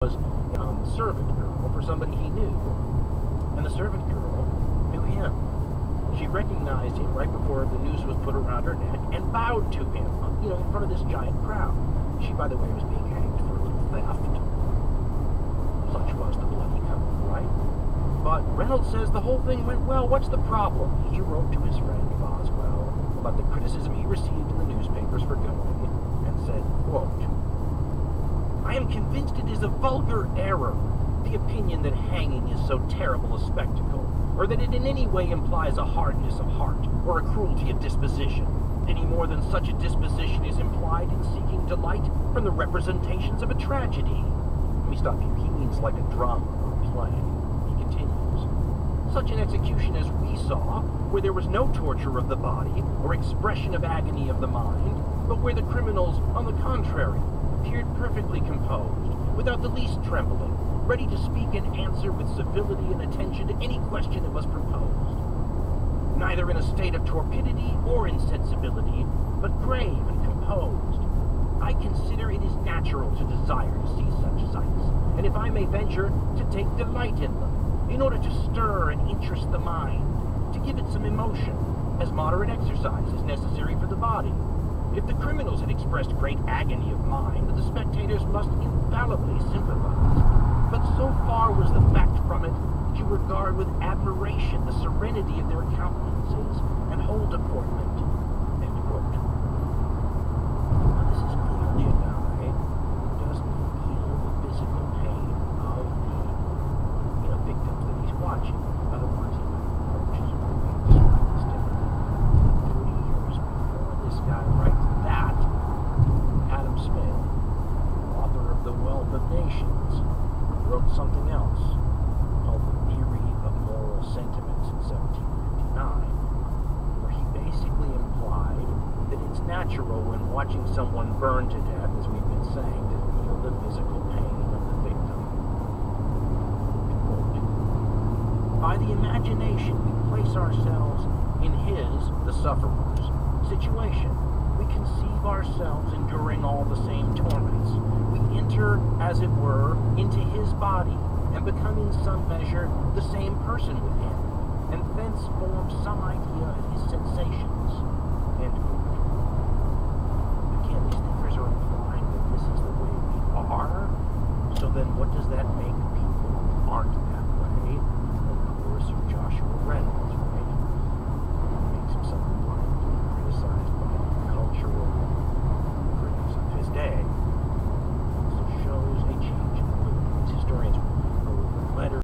was the servant girl for somebody he knew, and the servant girl knew him. She recognized him right before the noose was put around her neck and bowed to him, in front of this giant crowd. She, by the way, was being hanged for a little theft. Such was the bloody couple, right? But Reynolds says the whole thing went well. What's the problem? He wrote to his friend Boswell about the criticism he received in the newspapers for going, and said, quote, "I am convinced it is a vulgar error, the opinion that hanging is so terrible a spectacle, or that it in any way implies a hardness of heart, or a cruelty of disposition, any more than such a disposition is implied in seeking delight from the representations of a tragedy." Let me stop you. He means like a drama or a play. He continues, "Such an execution as we saw, where there was no torture of the body, or expression of agony of the mind, but where the criminals, on the contrary, appeared perfectly composed, without the least trembling, ready to speak and answer with civility and attention to any question that was proposed, neither in a state of torpidity or insensibility, but grave and composed. I consider it is natural to desire to see such sights, and if I may venture, to take delight in them, in order to stir and interest the mind, to give it some emotion, as moderate exercise is necessary for the body. If the criminals had expressed great agony of mind, the spectators must infallibly sympathize. But so far was the fact from it that you regard with admiration the serenity of their countenances and whole deportment." End quote. Now, this is clearly a guy who doesn't feel the physical pain of the victims that he's watching. Otherwise, he might approach his roommate describe this differently. 30 years before this guy writes that, Adam Smith, author of The Wealth of Nations, wrote something else called The Theory of Moral Sentiments in 1759, where he basically implied that it's natural when watching someone burn to death, as we've been saying, to feel the physical pain of the victim. Quote, "By the imagination we place ourselves in his, the sufferer's, situation. We conceive ourselves enduring all the same torments. We enter, as it were, into his body, and become in some measure the same person with him, and thence form some idea of his sensations." End quote. Again, these thinkers are implying that this is the way we are. So then what does that make people who aren't that way? Of course, Joshua Reynolds, right? He makes himself blind to be criticized by cultural critics of his day.